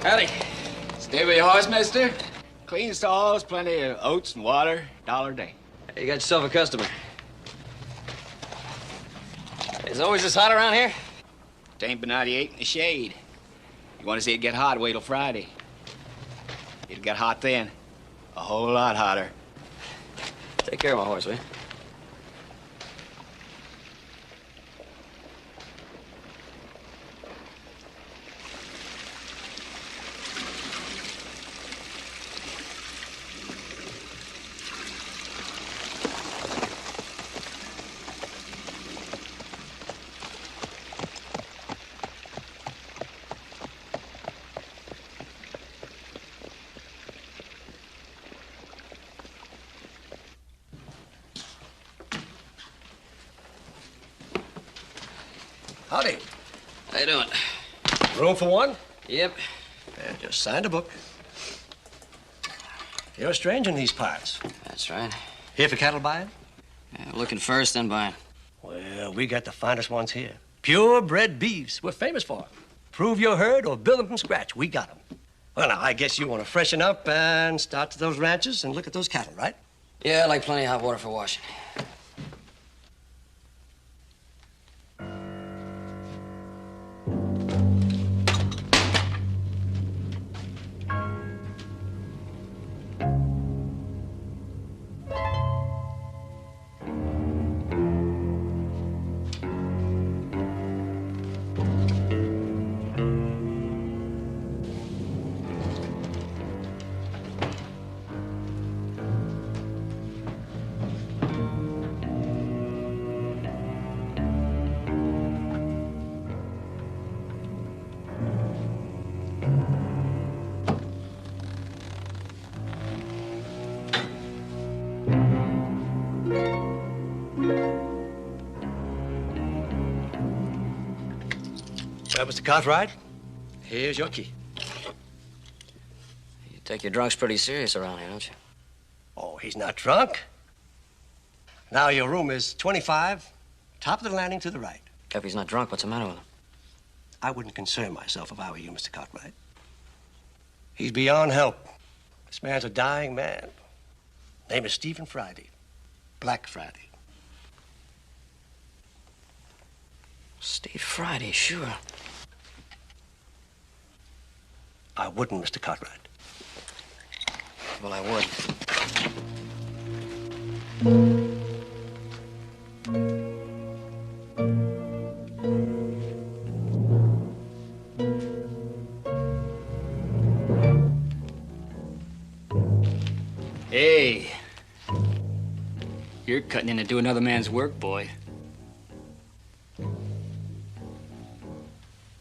Howdy. Stay with your horse, mister? Clean stalls, plenty of oats and water, $1 a day. Hey, you got yourself a customer. Is it always this hot around here? It ain't but 98 in the shade. You want to see it get hot, wait till Friday. It'll get hot then. A whole lot hotter. Take care of my horse, will you? Howdy. How you doing? Room for one? Yep. Yeah, just signed a book. You're a stranger in these parts. That's right. Here for cattle buying? Yeah, looking first, then buying. Well, we got the finest ones here. Purebred beeves. We're famous for 'em. Prove your herd or build them from scratch. We got 'em. Well, now, I guess you want to freshen up and start to those ranches and look at those cattle, right? Yeah, I like plenty of hot water for washing. Well, Mr. Cartwright, here's your key. You take your drunks pretty serious around here, don't you? Oh, he's not drunk. Now, your room is 25, top of the landing to the right. If he's not drunk, what's the matter with him? I wouldn't concern myself if I were you, Mr. Cartwright. He's beyond help. This man's a dying man. Name is Stephen Friday. Black Friday. Steve Friday, sure. I wouldn't, Mr. Cartwright. Well, I would. Hey. You're cutting in to do another man's work, boy.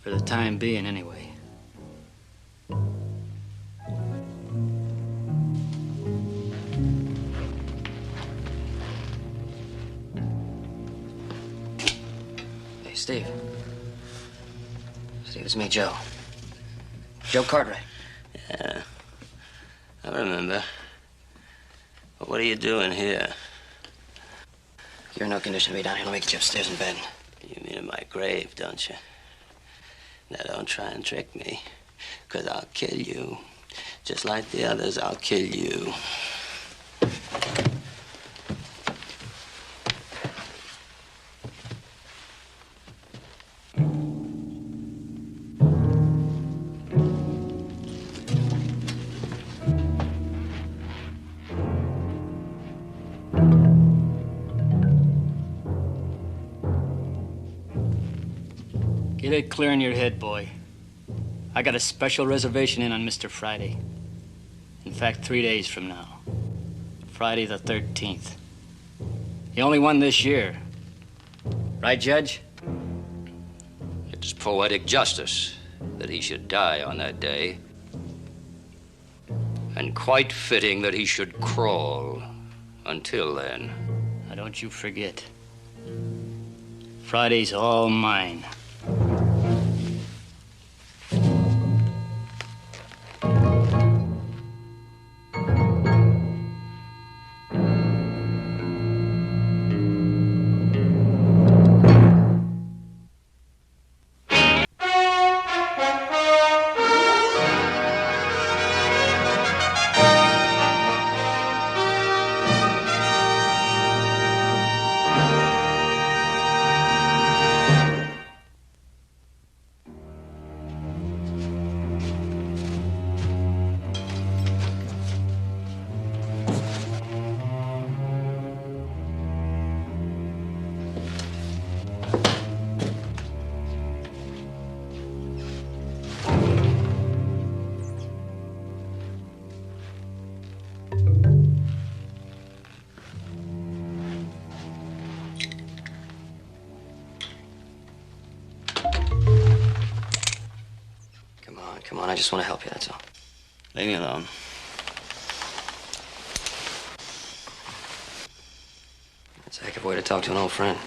For the time being, anyway. Hey, Steve. Steve, it's me, Joe. Joe Cartwright. Yeah, I remember. But what are you doing here? You're in no condition to be down here. Let me get you upstairs in bed. You mean in my grave, don't you? Now, don't try and trick me, 'cause I'll kill you. Just like the others, I'll kill you. Get it clear in your head, boy. I got a special reservation in on Mr. Friday. In fact, 3 days from now. Friday the 13th. The only one this year. Right, Judge? It's poetic justice that he should die on that day. And quite fitting that he should crawl until then. Now, don't you forget. Friday's all mine. Come on, I just want to help you, that's all. Leave me alone. That's a heck of a way to talk to an old friend.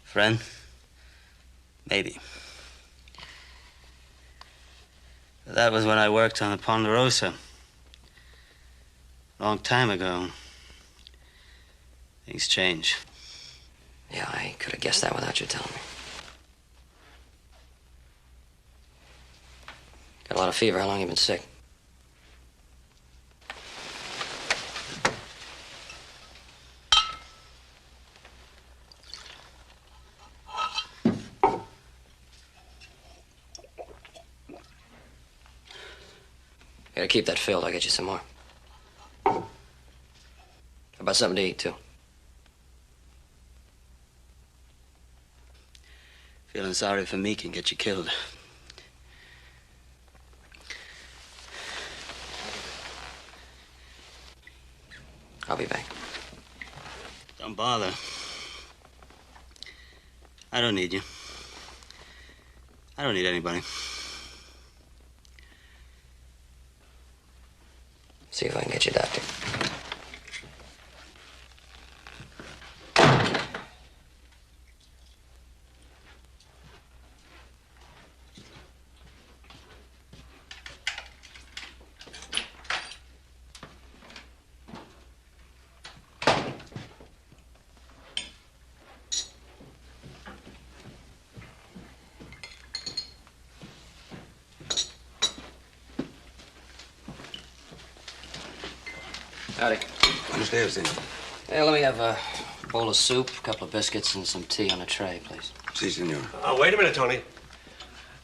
Friend? Maybe. That was when I worked on the Ponderosa. Long time ago. Things change. Yeah, I could have guessed that without you telling me. Got a lot of fever. How long you been sick? Gotta keep that filled. I'll get you some more. How about something to eat, too? Feeling sorry for me can get you killed. I'll be back. Don't bother. I don't need you. I don't need anybody. See if I can get you a doctor. Howdy. Buenos dias, senor. Hey, let me have a bowl of soup, a couple of biscuits, and some tea on a tray, please. Si, senor. Oh, wait a minute, Tony.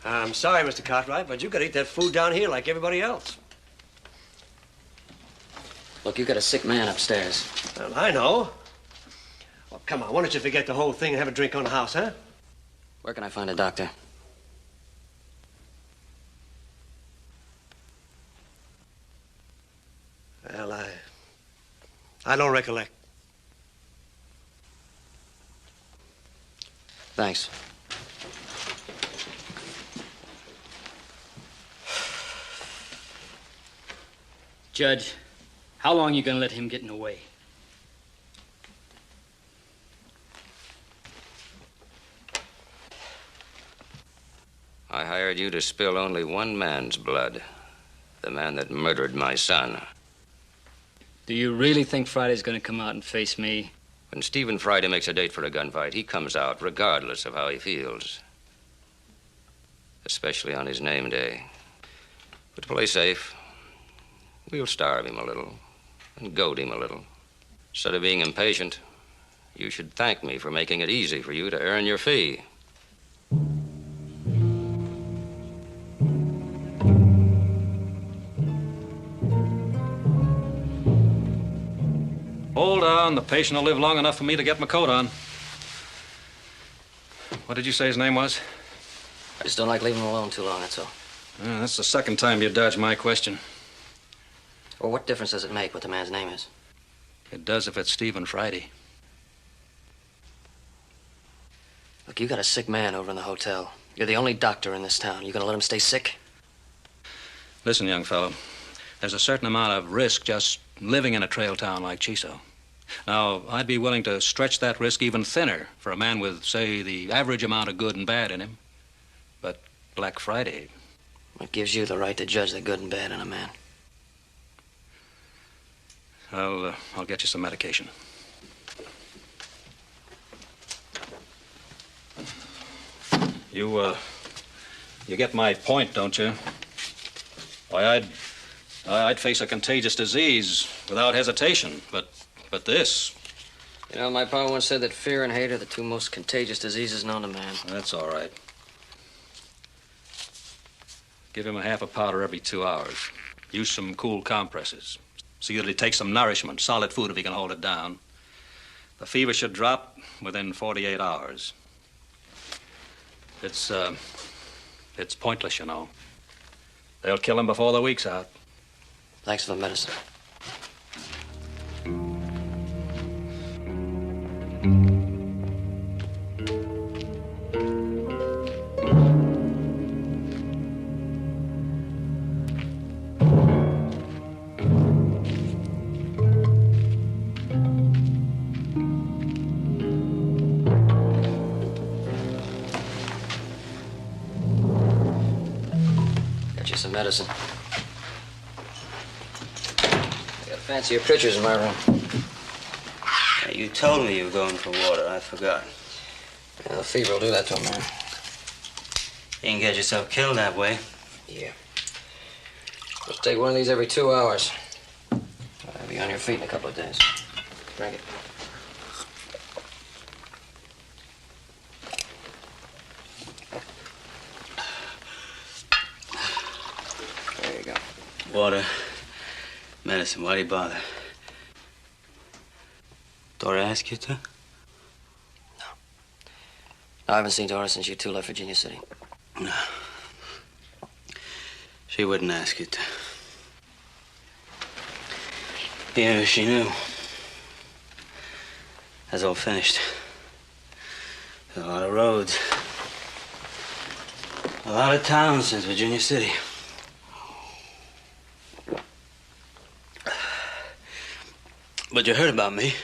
I'm sorry, Mr. Cartwright, but you gotta eat that food down here like everybody else. Look, you've got a sick man upstairs. Well, I know. Well, come on, why don't you forget the whole thing and have a drink on the house, huh? Where can I find a doctor? Well, I don't recollect. Thanks. Judge, how long you gonna let him get in the way? I hired you to spill only one man's blood. The man that murdered my son. Do you really think Friday's gonna come out and face me? When Stephen Friday makes a date for a gunfight, he comes out regardless of how he feels. Especially on his name day. But to play safe, we'll starve him a little and goad him a little. Instead of being impatient, you should thank me for making it easy for you to earn your fee. Hold on. The patient will live long enough for me to get my coat on. What did you say his name was? I just don't like leaving him alone too long, that's all. That's the second time you dodged my question. Well, what difference does it make what the man's name is? It does if it's Stephen Friday. Look, you got a sick man over in the hotel. You're the only doctor in this town. You gonna let him stay sick? Listen, young fellow, there's a certain amount of risk just living in a trail town like Chiso. Now, I'd be willing to stretch that risk even thinner for a man with, say, the average amount of good and bad in him. But Black Friday... What gives you the right to judge the good and bad in a man? I'll get you some medication. You get my point, don't you? Why, I'd face a contagious disease without hesitation, but this... You know, my pa once said that fear and hate are the two most contagious diseases known to man. That's all right. Give him a half a powder every 2 hours. Use some cool compresses. See that he takes some nourishment, solid food if he can hold it down. The fever should drop within 48 hours. It's pointless, you know. They'll kill him before the week's out. Thanks for the medicine. medicine. I got fancier pictures in my room. Yeah, you told me you were going for water. I forgot. Yeah, the fever will do that to a man. You can get yourself killed that way. Yeah. Just take one of these every 2 hours. I'll be on your feet in a couple of days. Drink it. There you go. Water, medicine. Why do you bother? Dora ask you to? No, I haven't seen Dora since you two left Virginia City. No. She wouldn't ask you to. Even if she knew. That's all finished. There's a lot of roads. A lot of towns since Virginia City. But you heard about me.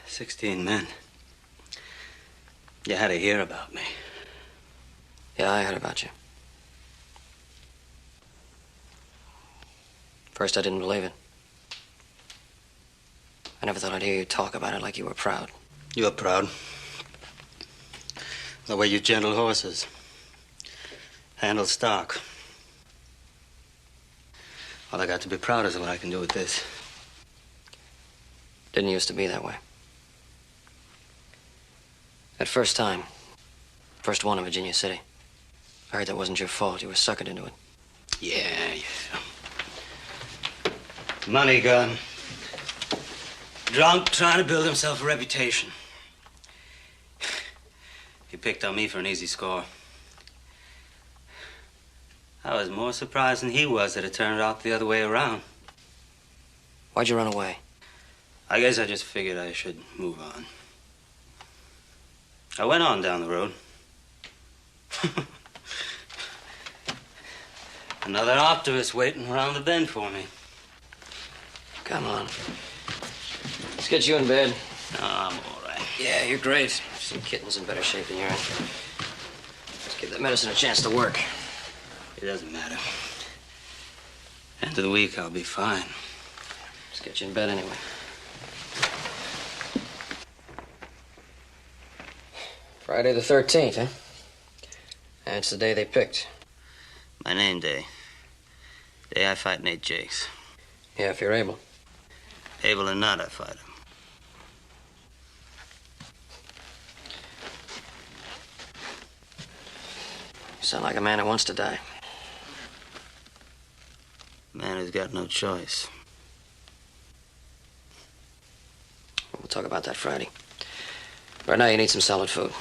16 men. You had to hear about me. Yeah, I heard about you. First, I didn't believe it. I never thought I'd hear you talk about it like you were proud. You're proud. The way you gentle horses. Handle stock. All I got to be proud is what I can do with this. Didn't used to be that way. That first time, first one in Virginia City, I heard that wasn't your fault. You were suckered into it. Yeah. Money gun. Drunk, trying to build himself a reputation. He picked on me for an easy score. I was more surprised than he was that it turned out the other way around. Why'd you run away? I guess I just figured I should move on. I went on down the road. Another optimist waiting around the bend for me. Come on. Let's get you in bed. No, I'm all right. Yeah, you're great. Some kitten's in better shape than you're in. Let's give that medicine a chance to work. It doesn't matter. End of the week, I'll be fine. Let's get you in bed anyway. Friday the 13th, huh? That's the day they picked. My name day. Day I fight Nate Jakes. Yeah, if you're able. Able or not, I fight him. You sound like a man who wants to die. Man who's got no choice. We'll talk about that Friday. Right now, you need some solid food.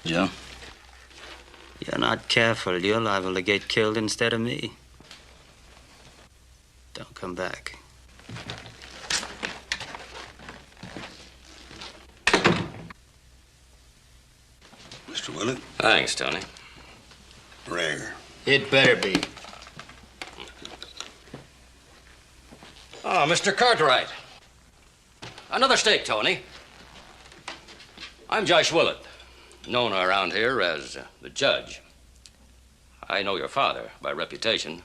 Joe? You're not careful, you're liable to get killed instead of me. Don't come back. Mr. Willett? Thanks, Tony. Rare. It better be. Oh, Mr. Cartwright. Another steak, Tony. I'm Josh Willett, known around here as the Judge. I know your father by reputation.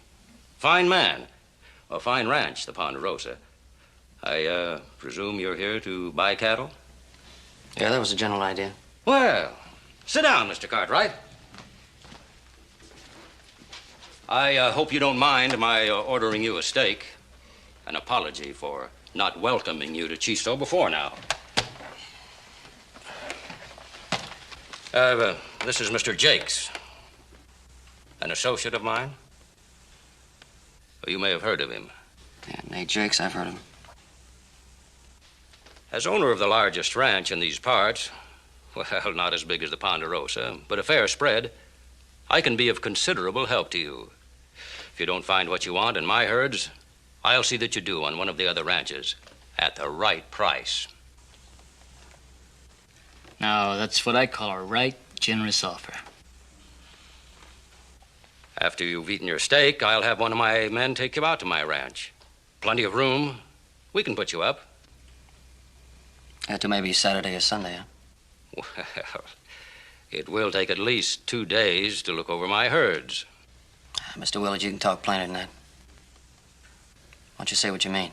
Fine man. A fine ranch, the Ponderosa. I presume you're here to buy cattle? Yeah, that was the general idea. Well, sit down, Mr. Cartwright. I hope you don't mind my ordering you a steak. An apology for not welcoming you to Chisto before now. This is Mr. Jakes, an associate of mine. You may have heard of him. Yeah, Nate Jakes, I've heard of him. As owner of the largest ranch in these parts, well, not as big as the Ponderosa, but a fair spread, I can be of considerable help to you. If you don't find what you want in my herds, I'll see that you do on one of the other ranches at the right price. Now, that's what I call a right generous offer. After you've eaten your steak, I'll have one of my men take you out to my ranch. Plenty of room. We can put you up. Yeah, to maybe Saturday or Sunday, huh? Well, It will take at least 2 days to look over my herds. Mr. Willard, you can talk plainer than that. Why don't you say what you mean?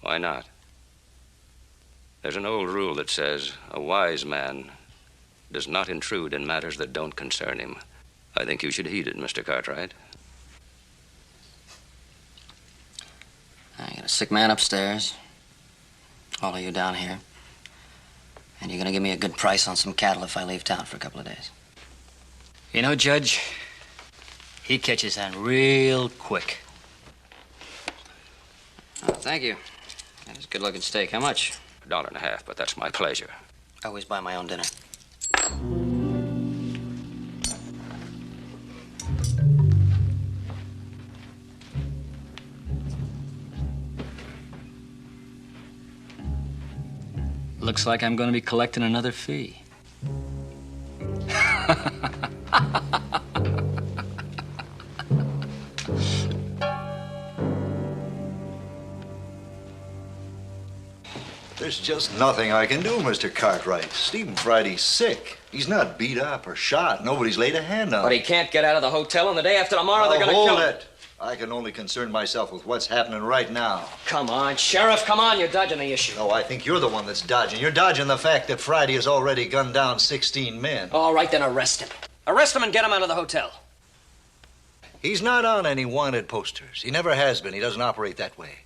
Why not? There's an old rule that says a wise man does not intrude in matters that don't concern him. I think you should heed it, Mr. Cartwright. I got a sick man upstairs. All of you down here. And you're gonna give me a good price on some cattle if I leave town for a couple of days. You know, Judge, he catches on real quick. Oh, thank you. That's a good-looking steak. How much? $1.50, but that's my pleasure. I always buy my own dinner. Looks like I'm going to be collecting another fee. There's just nothing I can do, Mr. Cartwright. Stephen Friday's sick. He's not beat up or shot. Nobody's laid a hand on him. But he can't get out of the hotel, and the day after tomorrow they're gonna kill him. Hold it. I can only concern myself with what's happening right now. Come on, Sheriff, come on. You're dodging the issue. No, I think you're the one that's dodging. You're dodging the fact that Friday has already gunned down 16 men. All right, then arrest him. Arrest him and get him out of the hotel. He's not on any wanted posters. He never has been. He doesn't operate that way.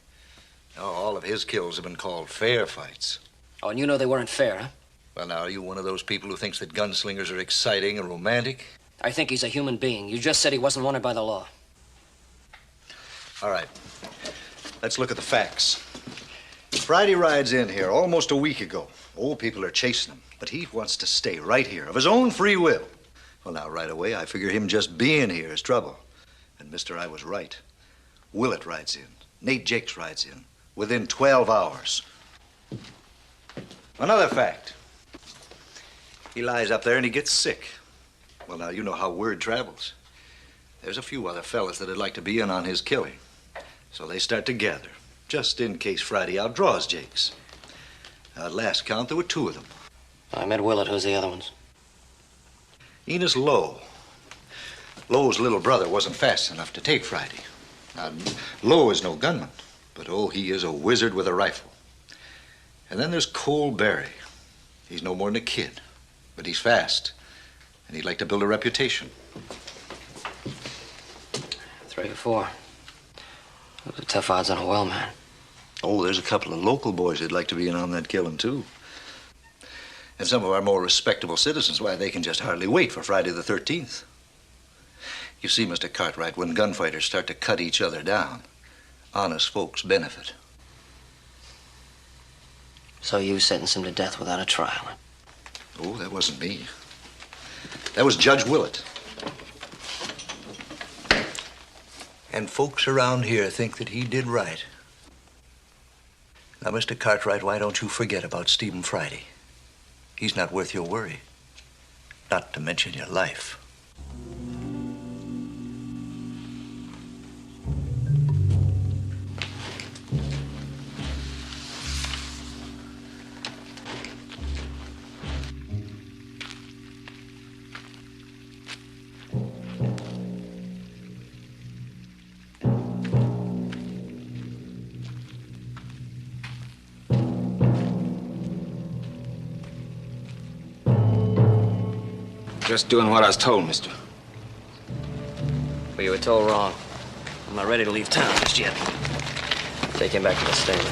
No, all of his kills have been called fair fights. Oh, and you know they weren't fair, huh? Well, now, are you one of those people who thinks that gunslingers are exciting and romantic? I think he's a human being. You just said he wasn't wanted by the law. All right. Let's look at the facts. Friday rides in here almost a week ago. Old people are chasing him, but he wants to stay right here of his own free will. Well, now, right away, I figure him just being here is trouble. And, mister, I was right. Willett rides in. Nate Jakes rides in. Within 12 hours. Another fact. He lies up there and he gets sick. Well, now, you know how word travels. There's a few other fellas that'd like to be in on his killing. So they start to gather, just in case Friday outdraws Jakes. At last count, there were 2 of them. I met Willett. Who's the other ones? Enos Lowe. Lowe's little brother wasn't fast enough to take Friday. Now, Lowe is no gunman, but oh, he is a wizard with a rifle. And then there's Cole Berry. He's no more than a kid, but he's fast, and he'd like to build a reputation. 3 or 4. Those are tough odds on a well man. Oh, there's a couple of local boys that'd like to be in on that killing, too. And some of our more respectable citizens, why, they can just hardly wait for Friday the 13th. You see, Mr. Cartwright, when gunfighters start to cut each other down, honest folks benefit. So you sentenced him to death without a trial? Huh? Oh, that wasn't me. That was Judge Willett. And folks around here think that he did right. Now, Mr. Cartwright, why don't you forget about Stephen Friday? He's not worth your worry. Not to mention your life. Just doing what I was told, mister. Well, you were told wrong. I'm not ready to leave town just yet. Take him back to the stable.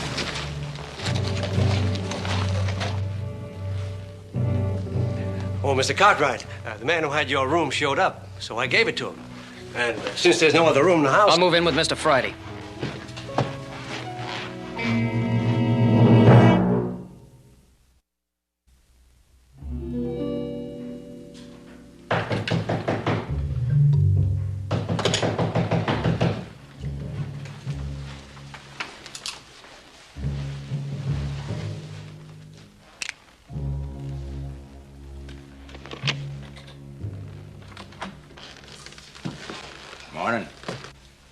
Oh, Mr. Cartwright, the man who had your room showed up, so I gave it to him. And since there's no other room in the house... I'll move in with Mr. Friday. Morning.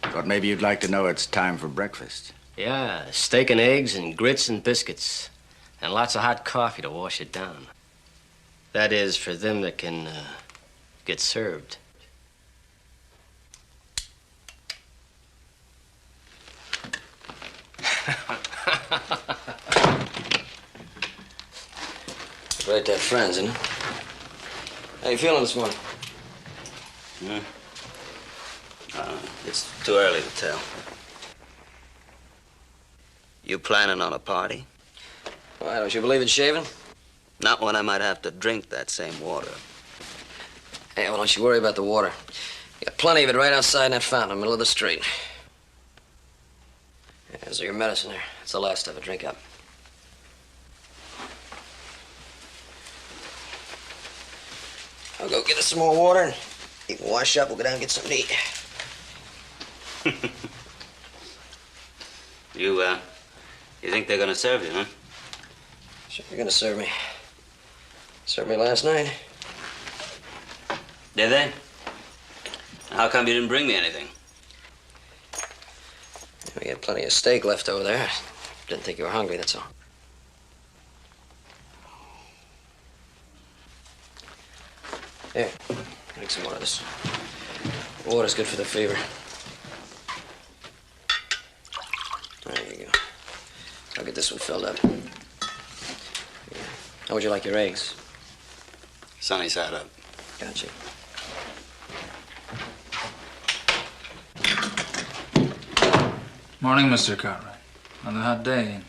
Thought maybe you'd like to know it's time for breakfast. Yeah, steak and eggs and grits and biscuits. And lots of hot coffee to wash it down. That is, for them that can get served. Great to have friends, isn't it? How you feeling this morning? It's too early to tell. You planning on a party? Why, don't you believe in shaving? Not when I might have to drink that same water. Hey, well, don't you worry about the water. You got plenty of it right outside in that fountain in the middle of the street. Yeah, there's your medicine there. It's the last of it. Drink up. I'll go get us some more water, and you can wash up. We'll go down and get something to eat. You think they're gonna serve you, huh? Sure, you're gonna serve me. Served me last night. Did they? How come you didn't bring me anything? We had plenty of steak left over there. Didn't think you were hungry, that's all. Here, drink some more of this. Water's good for the fever. There you go. I'll get this one filled up. How would you like your eggs? Sunny side up. Gotcha. Morning, Mr. Cartwright. Another hot day.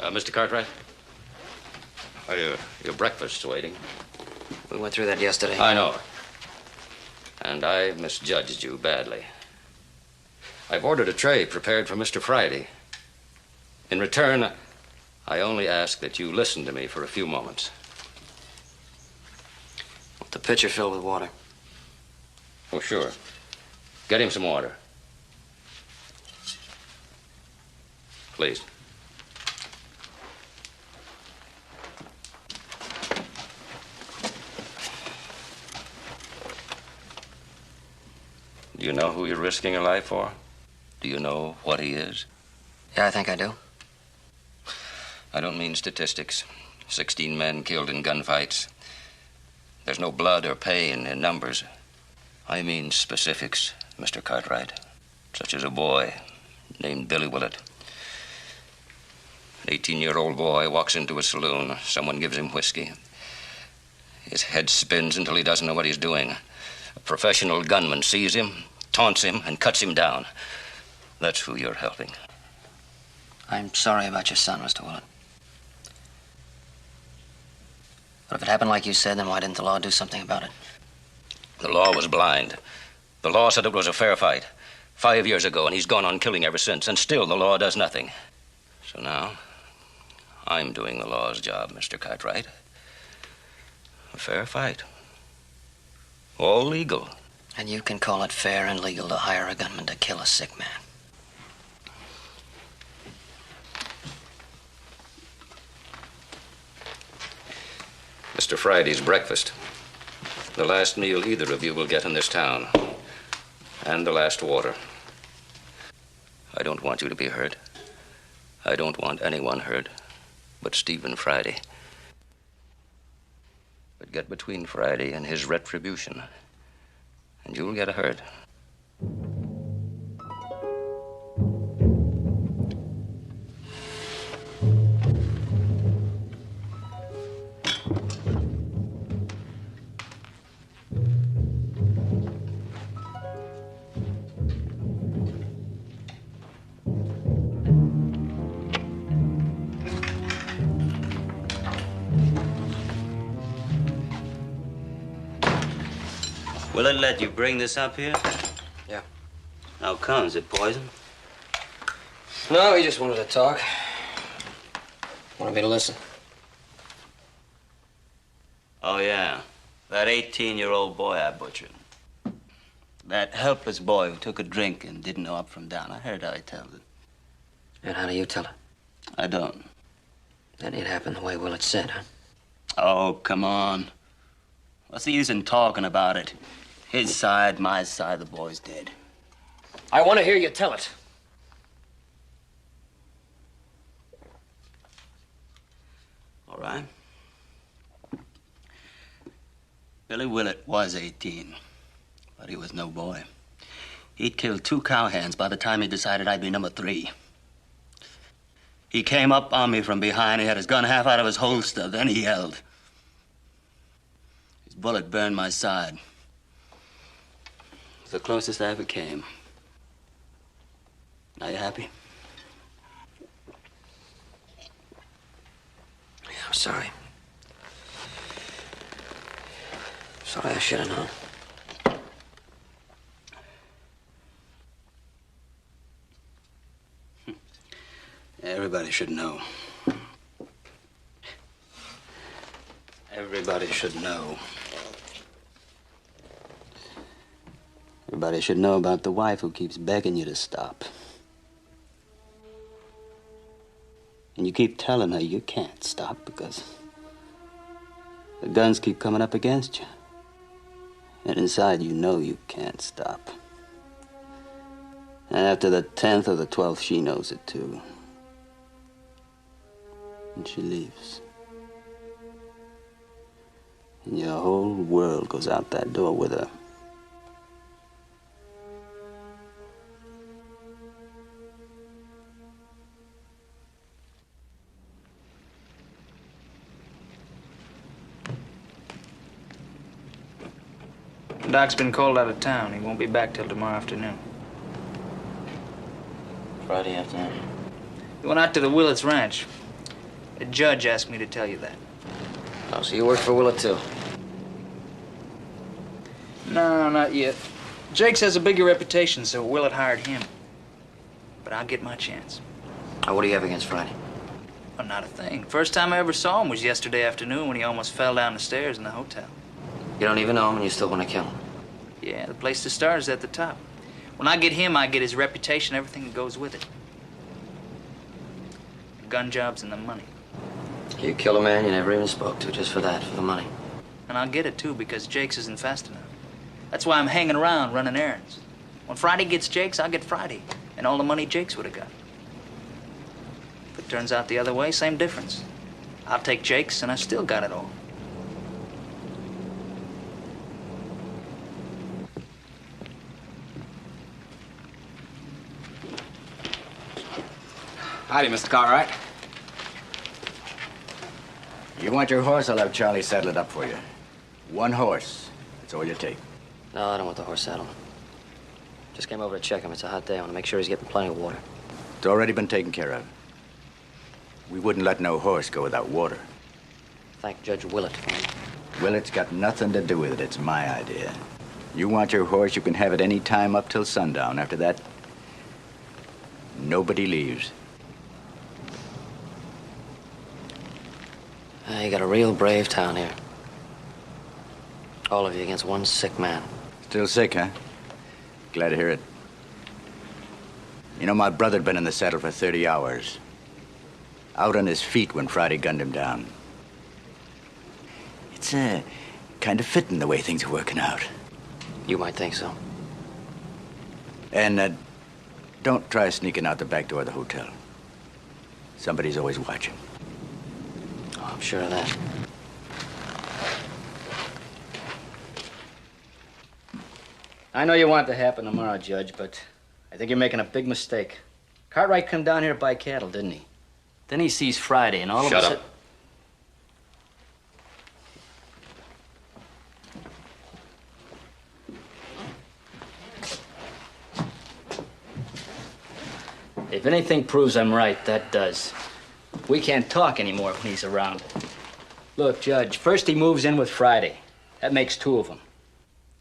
Mr. Cartwright? Your breakfast's waiting. We went through that yesterday. I know. And I misjudged you badly. I've ordered a tray prepared for Mr. Friday. In return, I only ask that you listen to me for a few moments. Want the pitcher filled with water? Oh, sure. Get him some water. Please. Do you know who you're risking your life for? Do you know what he is? Yeah, I think I do. I don't mean statistics. 16 men killed in gunfights. There's no blood or pain in numbers. I mean specifics, Mr. Cartwright. Such as a boy named Billy Willett. An 18-year-old boy walks into a saloon. Someone gives him whiskey. His head spins until he doesn't know what he's doing. A professional gunman sees him, taunts him, and cuts him down. That's who you're helping. I'm sorry about your son, Mr. Willett. But if it happened like you said, then why didn't the law do something about it? The law was blind. The law said it was a fair fight 5 years ago, and he's gone on killing ever since, and still the law does nothing. So now, I'm doing the law's job, Mr. Cartwright. A fair fight. All legal. And you can call it fair and legal to hire a gunman to kill a sick man. Mr. Friday's breakfast. The last meal either of you will get in this town. And the last water. I don't want you to be hurt. I don't want anyone hurt but Stephen Friday. But get between Friday and his retribution, and you'll get hurt. Will it let you bring this up here? Yeah. How come? Is it poison? No, he just wanted to talk. Wanted me to listen. Oh, yeah. That 18-year-old boy I butchered. That helpless boy who took a drink and didn't know up from down. I heard how he tells it. And how do you tell it? I don't. That ain't happened the way Willett said, huh? Oh, come on. What's the use in talking about it? His side, my side, the boy's dead. I want to hear you tell it. All right. Billy Willett was 18, but he was no boy. He'd killed 2 cowhands by the time he decided I'd be number 3. He came up on me from behind. He had his gun half out of his holster. Then he yelled. His bullet burned my side. It's the closest I ever came. Now you happy? Yeah, I'm sorry. Sorry, I should have known. Everybody should know. Everybody should know. Everybody should know about the wife who keeps begging you to stop. And you keep telling her you can't stop because the guns keep coming up against you. And inside you know you can't stop. And after the 10th or the 12th, she knows it too. And she leaves. And your whole world goes out that door with her. Doc's been called out of town. He won't be back till tomorrow afternoon. Friday afternoon. He went out to the Willett's ranch. A judge asked me to tell you that. Oh, so you work for Willett, too? No, not yet. Jakes has a bigger reputation, so Willett hired him. But I'll get my chance. Oh, what do you have against Friday? Oh, not a thing. First time I ever saw him was yesterday afternoon when he almost fell down the stairs in the hotel. You don't even know him and you still want to kill him? Yeah, the place to start is at the top. When I get him, I get his reputation, everything that goes with it. The gun jobs and the money. You kill a man you never even spoke to just for that, for the money. And I'll get it, too, because Jakes isn't fast enough. That's why I'm hanging around running errands. When Friday gets Jakes, I'll get Friday. And all the money Jakes would have got. If it turns out the other way, same difference. I'll take Jakes, and I still got it all. Howdy, Mr. Cartwright. You want your horse? I'll have Charlie saddle it up for you. 1 horse. That's all you take. No, I don't want the horse saddle. Just came over to check him. It's a hot day. I want to make sure he's getting plenty of water. It's already been taken care of. We wouldn't let no horse go without water. Thank Judge Willett. Willett's got nothing to do with it. It's my idea. You want your horse, you can have it any time up till sundown. After that, nobody leaves. You got a real brave town here. All of you against one sick man. Still sick, huh? Glad to hear it. You know, my brother'd been in the saddle for 30 hours. Out on his feet when Friday gunned him down. It's, kind of fitting the way things are working out. You might think so. And, don't try sneaking out the back door of the hotel. Somebody's always watching. Oh, I'm sure of that. I know you want it to happen tomorrow, Judge, but I think you're making a big mistake. Cartwright come down here to buy cattle, didn't he? Then he sees Friday, and all of a sudden... Shut up. If anything proves I'm right, that does. We can't talk anymore when he's around. Look, Judge, first he moves in with Friday. That makes 2 of them.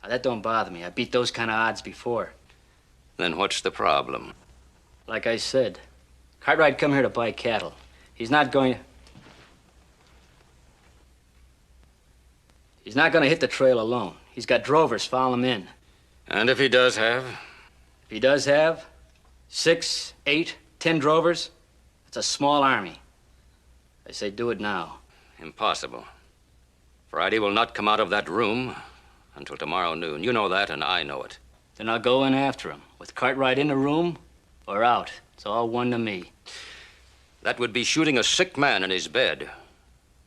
Now, that don't bother me. I beat those kind of odds before. Then what's the problem? Like I said, Cartwright come here to buy cattle. He's not going to hit the trail alone. He's got drovers follow him in. And if he does have? If he does have 6, 8, 10 drovers, that's It's a small army. I say do it now. Impossible. Friday will not come out of that room until tomorrow noon. You know that, and I know it. Then I'll go in after him, with Cartwright in the room or out. It's all one to me. That would be shooting a sick man in his bed.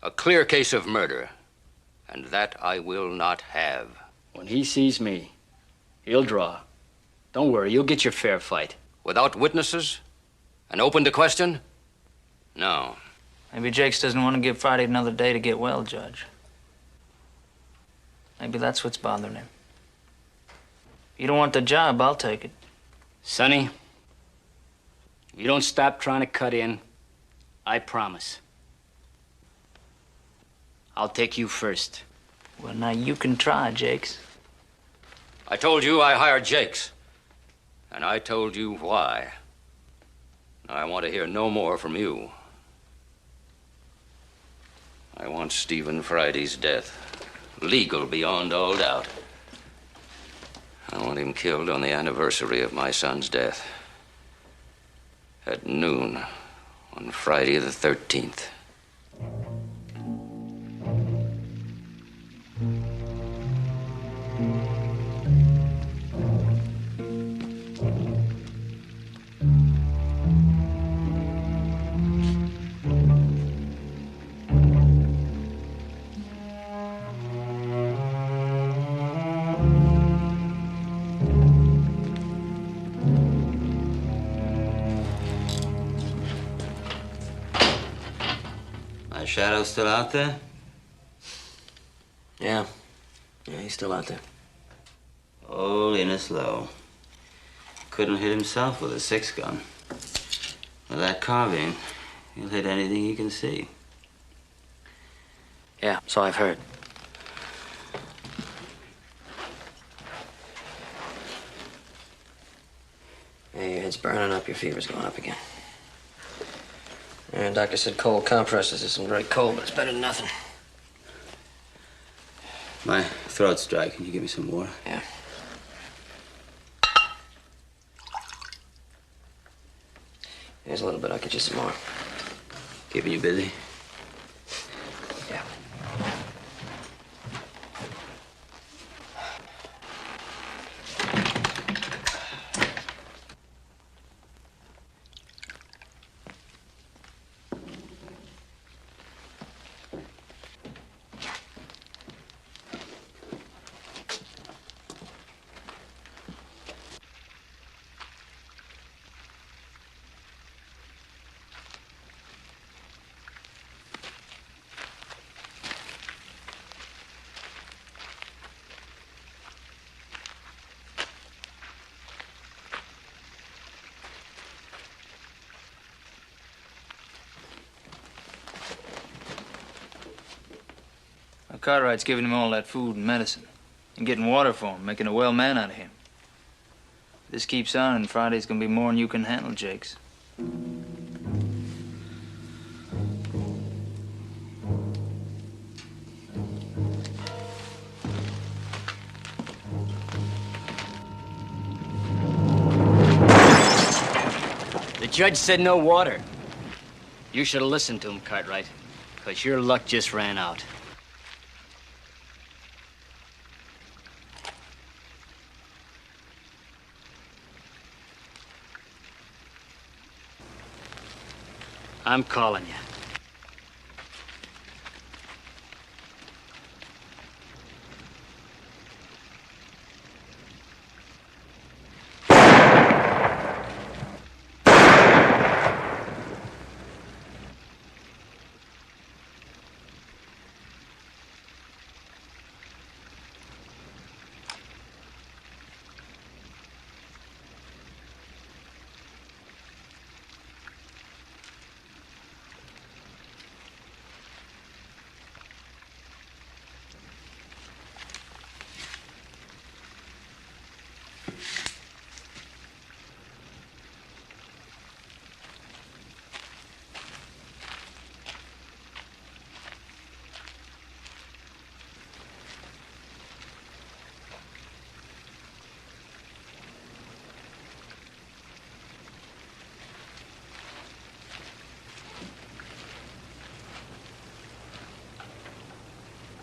A clear case of murder. And that I will not have. When he sees me, he'll draw. Don't worry, you'll get your fair fight. Without witnesses? And open to question? No. Maybe Jakes doesn't want to give Friday another day to get well, Judge. Maybe that's what's bothering him. If you don't want the job, I'll take it. Sonny, if you don't stop trying to cut in, I promise. I'll take you first. Well, now you can try, Jakes. I told you I hired Jakes. And I told you why. Now, I want to hear no more from you. I want Stephen Friday's death. Legal beyond all doubt. I want him killed on the anniversary of my son's death. At noon on Friday the 13th. My shadow's still out there? Yeah. Yeah, he's still out there. Holiness low. Couldn't hit himself with a 6-gun. With that carbine, he'll hit anything he can see. Yeah, so I've heard. Yeah, your head's burning up, your fever's going up again. And doctor said cold compresses isn't very cold, but it's better than nothing. My throat's dry. Can you give me some water? Yeah. Here's a little bit. I'll get you some more. Keeping you busy? Yeah. Cartwright's giving him all that food and medicine. And getting water for him, making a well man out of him. If this keeps on, and Friday's gonna be more than you can handle, Jakes. The judge said no water. You should have listened to him, Cartwright, because your luck just ran out. I'm calling you.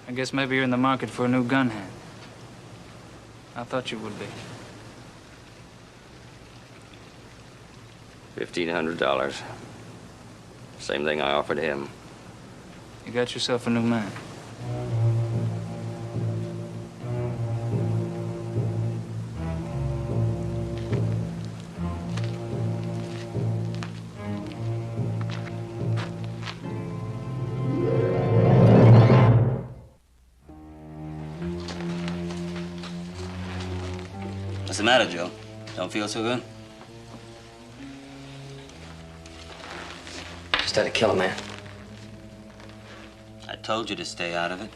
I guess maybe you're in the market for a new gun hand. I thought you would be. $1,500. Same thing I offered him. You got yourself a new man. What's the matter, Joe? Don't feel so good? Just had to kill a man. I told you to stay out of it.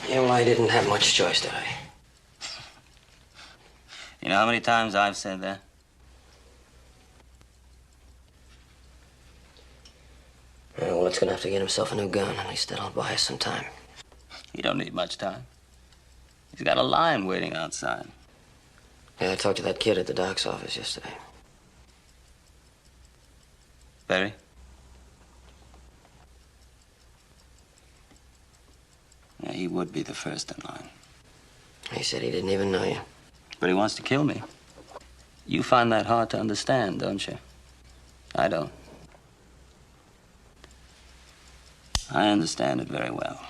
Yeah, well, I didn't have much choice, did I? You know how many times I've said that? Yeah, well, it's gonna have to get himself a new gun. At least that'll buy us some time. He don't need much time. He's got a line waiting outside. Yeah, I talked to that kid at the doc's office yesterday. Barry? Yeah, he would be the first in line. He said he didn't even know you. But he wants to kill me. You find that hard to understand, don't you? I don't. I understand it very well.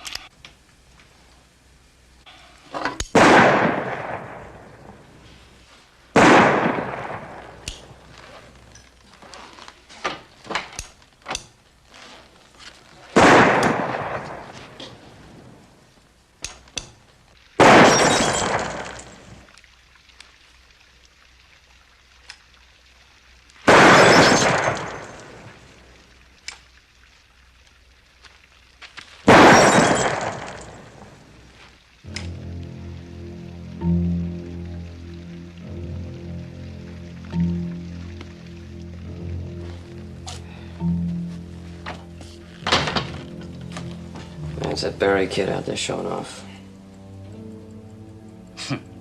There's that Barry kid out there showing off.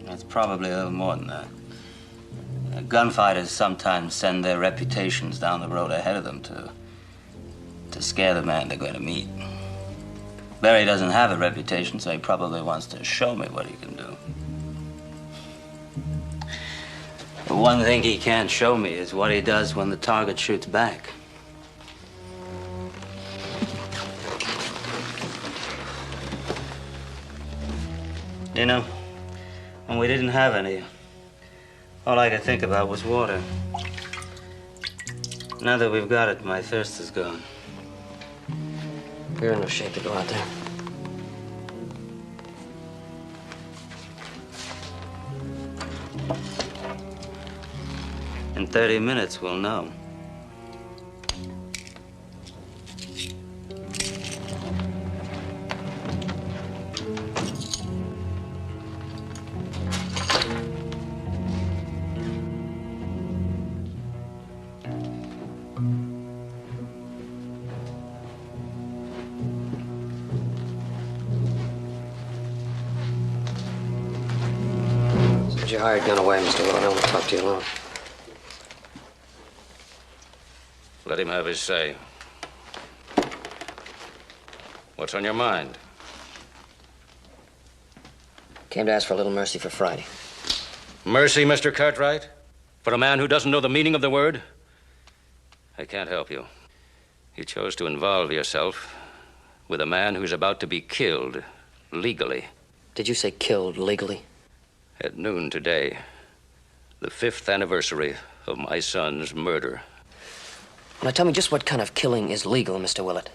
That's probably a little more than that. Gunfighters sometimes send their reputations down the road ahead of them to scare the man they're going to meet. Barry doesn't have a reputation, so he probably wants to show me what he can do. The one thing he can't show me is what he does when the target shoots back. You know, when we didn't have any, all I could think about was water. Now that we've got it, my thirst is gone. You're in no shape to go out there. In 30 minutes, we'll know. Send your hired gun away, Mr. Will. I don't want to talk to you alone. Let him have his say. What's on your mind? Came to ask for a little mercy for Friday. Mercy, Mr. Cartwright? For a man who doesn't know the meaning of the word? I can't help you. You chose to involve yourself with a man who's about to be killed legally. Did you say killed legally? At noon today, the 5th anniversary of my son's murder. Now tell me just what kind of killing is legal, Mr. Willett.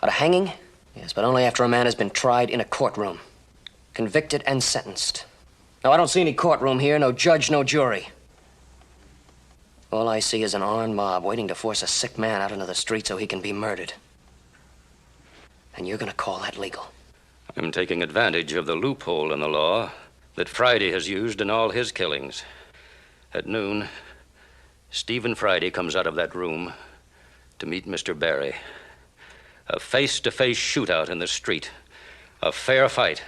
A hanging? Yes, but only after a man has been tried in a courtroom. Convicted and sentenced. Now, I don't see any courtroom here, no judge, no jury. All I see is an armed mob waiting to force a sick man out into the street so he can be murdered. And you're gonna call that legal? I'm taking advantage of the loophole in the law that Friday has used in all his killings. At noon, Stephen Friday comes out of that room to meet Mr. Barry. A face-to-face shootout in the street. A fair fight.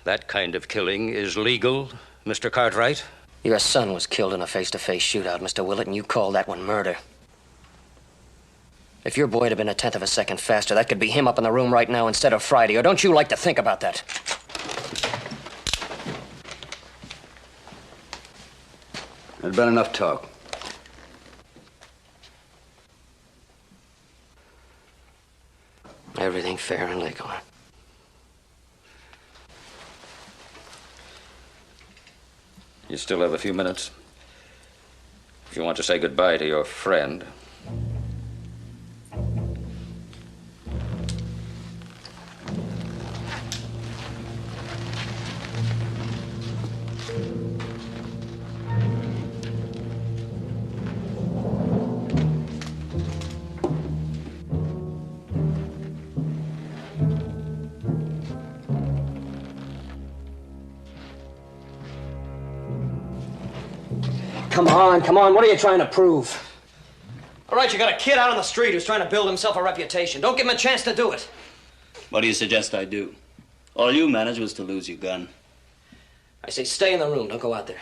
That kind of killing is legal, Mr. Cartwright? Your son was killed in a face-to-face shootout, Mr. Willett, and you call that one murder. If your boy had been a tenth of a second faster, that could be him up in the room right now instead of Friday. Or don't you like to think about that? There's been enough talk. Everything fair and legal. You still have a few minutes. If you want to say goodbye to your friend. Come on, what are you trying to prove? All right, you got a kid out on the street who's trying to build himself a reputation. Don't give him a chance to do it. What do you suggest I do? All you managed was to lose your gun. I say stay in the room, don't go out there.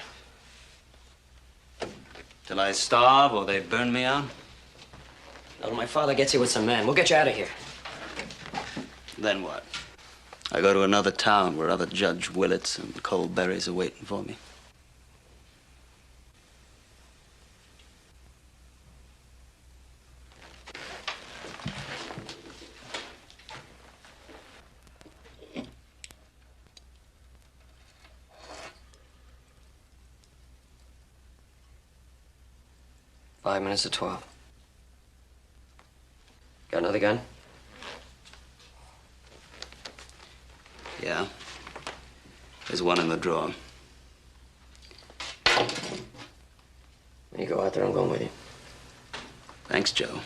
Till I starve or they burn me out? Till my father gets here with some men. We'll get you out of here. Then what? I go to another town where other Judge Willets and Cole Berries are waiting for me. Five minutes to 12. Got another gun? Yeah. There's one in the drawer. You go out there, I'm going with you. Thanks, Joe.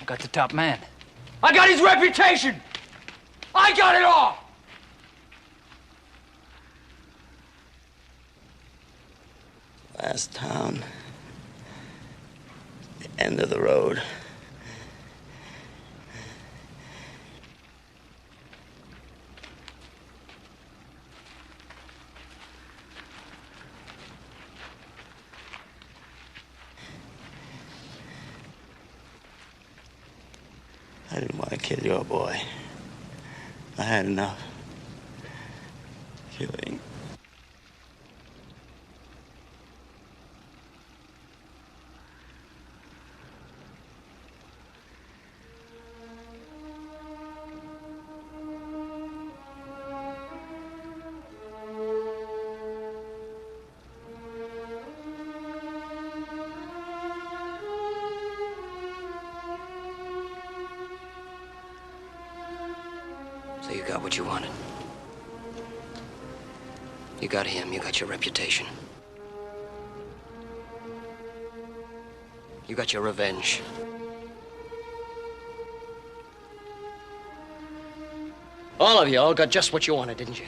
Got the top man. I got his reputation. I got it all. Last town. The end of the road. I didn't want to kill your boy. I had enough. Killing. So you got what you wanted. You got him, you got your reputation. You got your revenge. All of you all got just what you wanted, didn't you?